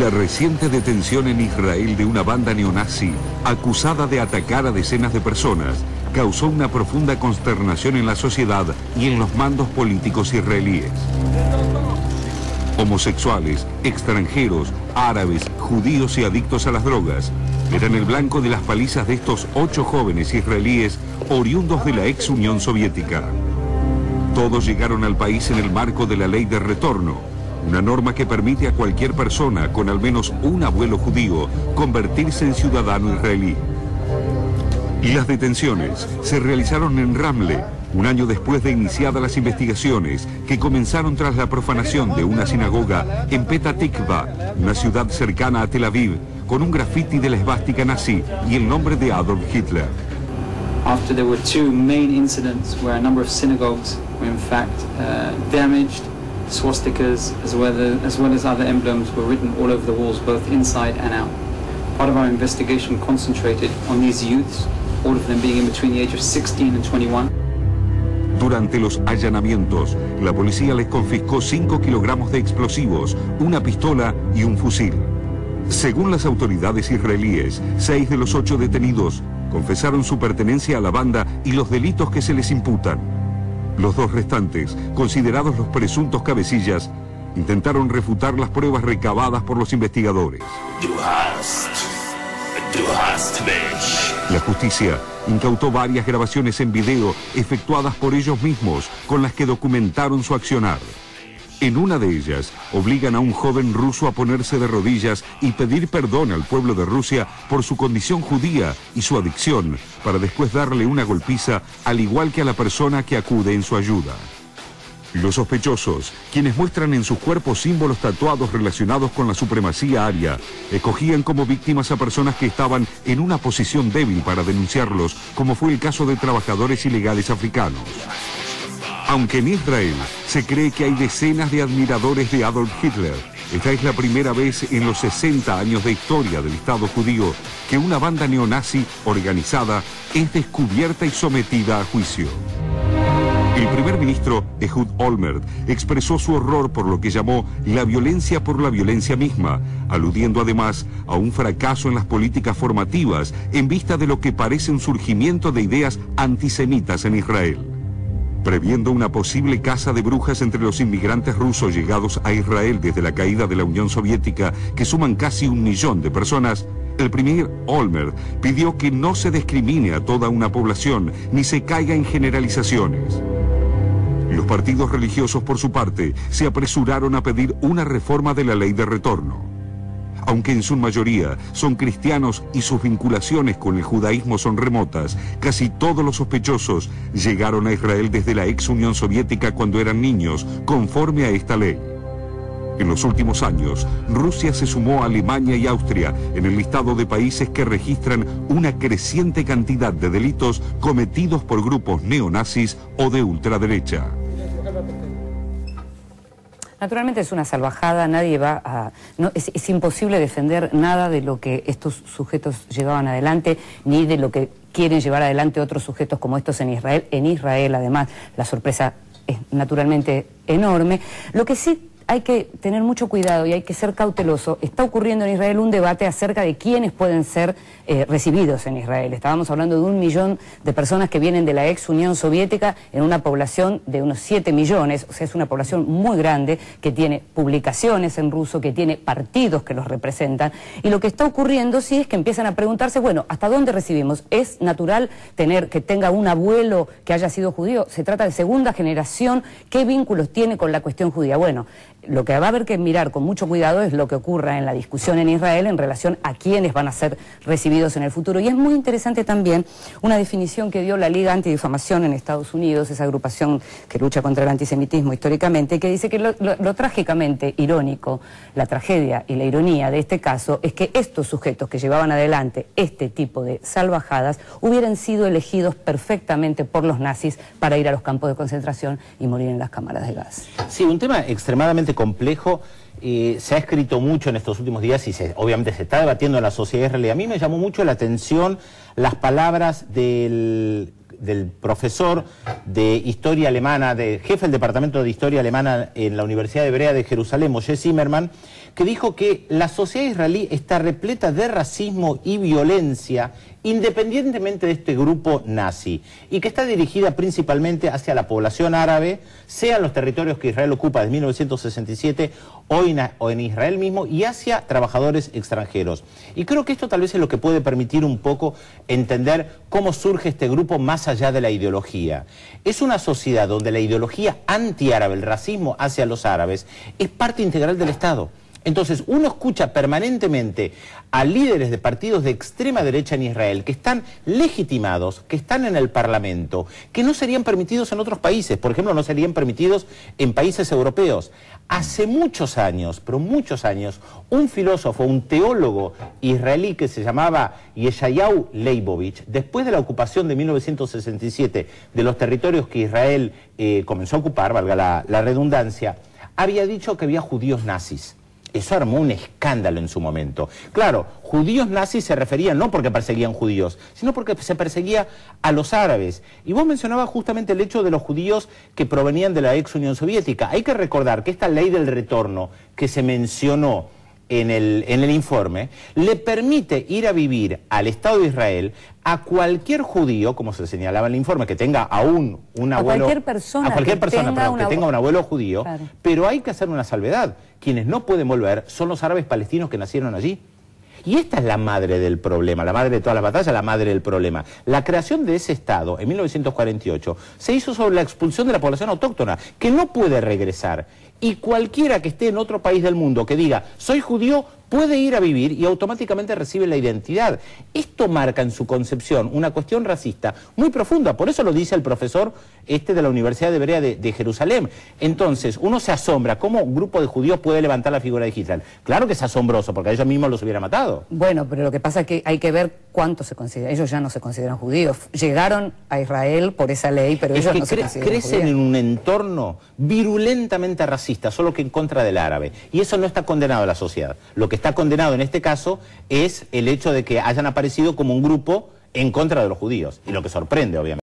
La reciente detención en Israel de una banda neonazi acusada de atacar a decenas de personas causó una profunda consternación en la sociedad y en los mandos políticos israelíes. Homosexuales, extranjeros, árabes, judíos y adictos a las drogas eran el blanco de las palizas de estos 8 jóvenes israelíes oriundos de la ex Unión Soviética. Todos llegaron al país en el marco de la ley de retorno, una norma que permite a cualquier persona con al menos un abuelo judío convertirse en ciudadano israelí. Y las detenciones se realizaron en Ramle, un año después de iniciadas las investigaciones que comenzaron tras la profanación de una sinagoga en Petah Tikva, una ciudad cercana a Tel Aviv, con un graffiti de la esvástica nazi y el nombre de Adolf Hitler. After there were 2 main incidents where a number of synagogues were in fact damaged, swastikas as well as other emblems were written all over the walls, both inside and out. Part of our investigation concentrated on these youths, all of them being in between the age of 16 and 21. Durante los allanamientos, la policía les confiscó 5 kilogramos de explosivos, una pistola y un fusil. Según las autoridades israelíes, 6 de los 8 detenidos confesaron su pertenencia a la banda y los delitos que se les imputan. Los 2 restantes, considerados los presuntos cabecillas, intentaron refutar las pruebas recabadas por los investigadores. La justicia incautó varias grabaciones en video efectuadas por ellos mismos con las que documentaron su accionar. En una de ellas, obligan a un joven ruso a ponerse de rodillas y pedir perdón al pueblo de Rusia por su condición judía y su adicción, para después darle una golpiza, al igual que a la persona que acude en su ayuda. Los sospechosos, quienes muestran en sus cuerpos símbolos tatuados relacionados con la supremacía aria, escogían como víctimas a personas que estaban en una posición débil para denunciarlos, como fue el caso de trabajadores ilegales africanos. Aunque en Israel se cree que hay decenas de admiradores de Adolf Hitler, esta es la primera vez en los 60 años de historia del Estado judío que una banda neonazi organizada es descubierta y sometida a juicio. El primer ministro Ehud Olmert expresó su horror por lo que llamó la violencia por la violencia misma, aludiendo además a un fracaso en las políticas formativas en vista de lo que parece un surgimiento de ideas antisemitas en Israel. Previendo una posible caza de brujas entre los inmigrantes rusos llegados a Israel desde la caída de la Unión Soviética, que suman casi 1 millón de personas, el primer Olmert pidió que no se discrimine a toda una población ni se caiga en generalizaciones. Los partidos religiosos, por su parte, se apresuraron a pedir una reforma de la ley de retorno. Aunque en su mayoría son cristianos y sus vinculaciones con el judaísmo son remotas, casi todos los sospechosos llegaron a Israel desde la ex Unión Soviética cuando eran niños, conforme a esta ley. En los últimos años, Rusia se sumó a Alemania y Austria en el listado de países que registran una creciente cantidad de delitos cometidos por grupos neonazis o de ultraderecha. Naturalmente es una salvajada, nadie va a... No, es imposible defender nada de lo que estos sujetos llevaban adelante, ni de lo que quieren llevar adelante otros sujetos como estos en Israel. En Israel, además, la sorpresa es naturalmente enorme. Lo que sí hay que tener mucho cuidado y hay que ser cauteloso. Está ocurriendo en Israel un debate acerca de quiénes pueden ser recibidos en Israel. Estábamos hablando de 1 millón de personas que vienen de la ex Unión Soviética en una población de unos 7 millones, o sea, es una población muy grande que tiene publicaciones en ruso, que tiene partidos que los representan, y lo que está ocurriendo sí es que empiezan a preguntarse, bueno, ¿hasta dónde recibimos? ¿Es natural que tenga un abuelo que haya sido judío? ¿Se trata de segunda generación? ¿Qué vínculos tiene con la cuestión judía? Bueno, lo que va a haber que mirar con mucho cuidado es lo que ocurra en la discusión en Israel en relación a quiénes van a ser recibidos en el futuro. Y es muy interesante también una definición que dio la Liga Antidifamación en Estados Unidos, esa agrupación que lucha contra el antisemitismo históricamente, que dice que lo trágicamente irónico, la tragedia y la ironía de este caso es que estos sujetos que llevaban adelante este tipo de salvajadas hubieran sido elegidos perfectamente por los nazis para ir a los campos de concentración y morir en las cámaras de gas. Sí, un tema extremadamente complejo. Se ha escrito mucho en estos últimos días y obviamente se está debatiendo en la sociedad israelí. A mí me llamó mucho la atención las palabras del del profesor de historia alemana, jefe del departamento de historia alemana en la Universidad Hebrea de Jerusalén, Moshe Zimmerman, que dijo que la sociedad israelí está repleta de racismo y violencia independientemente de este grupo nazi, y que está dirigida principalmente hacia la población árabe, sea en los territorios que Israel ocupa desde 1967 o en Israel mismo, y hacia trabajadores extranjeros. Y creo que esto tal vez es lo que puede permitir un poco entender cómo surge este grupo más allá de la ideología. Es una sociedad donde la ideología antiárabe, el racismo hacia los árabes, es parte integral del Estado. Entonces, uno escucha permanentemente a líderes de partidos de extrema derecha en Israel que están legitimados, que están en el Parlamento, que no serían permitidos en otros países. Por ejemplo, no serían permitidos en países europeos. Hace muchos años, pero muchos años, un filósofo, un teólogo israelí que se llamaba Yeshayahu Leibovich, después de la ocupación de 1967 de los territorios que Israel comenzó a ocupar, valga la redundancia, había dicho que había judíos nazis. Eso armó un escándalo en su momento. Claro, judíos nazis se referían no porque perseguían judíos, sino porque se perseguía a los árabes. Y vos mencionabas justamente el hecho de los judíos que provenían de la ex Unión Soviética. Hay que recordar que esta ley del retorno que se mencionó en el informe, le permite ir a vivir al Estado de Israel a cualquier judío, como se señalaba en el informe, que tenga aún un abuelo... A cualquier persona que tenga un abuelo judío, claro. Pero hay que hacer una salvedad. Quienes no pueden volver son los árabes palestinos que nacieron allí. Y esta es la madre del problema, la madre de todas las batallas, la madre del problema. La creación de ese Estado, en 1948, se hizo sobre la expulsión de la población autóctona, que no puede regresar. Y cualquiera que esté en otro país del mundo que diga, soy judío, puede ir a vivir y automáticamente recibe la identidad. Esto marca en su concepción una cuestión racista muy profunda. Por eso lo dice el profesor de la Universidad de Hebrea de Jerusalén. Entonces, uno se asombra, ¿cómo un grupo de judíos puede levantar la figura de Hitler? Claro que es asombroso, porque a ellos mismos los hubiera matado. Bueno, pero lo que pasa es que hay que ver cuánto se considera. Ellos ya no se consideran judíos. Llegaron a Israel por esa ley, pero ellos no se consideran crecen judíos. En un entorno virulentamente racista, solo que en contra del árabe. Y eso no está condenado a la sociedad. Lo que está condenado en este caso es el hecho de que hayan aparecido como un grupo en contra de los judíos. Y lo que sorprende, obviamente.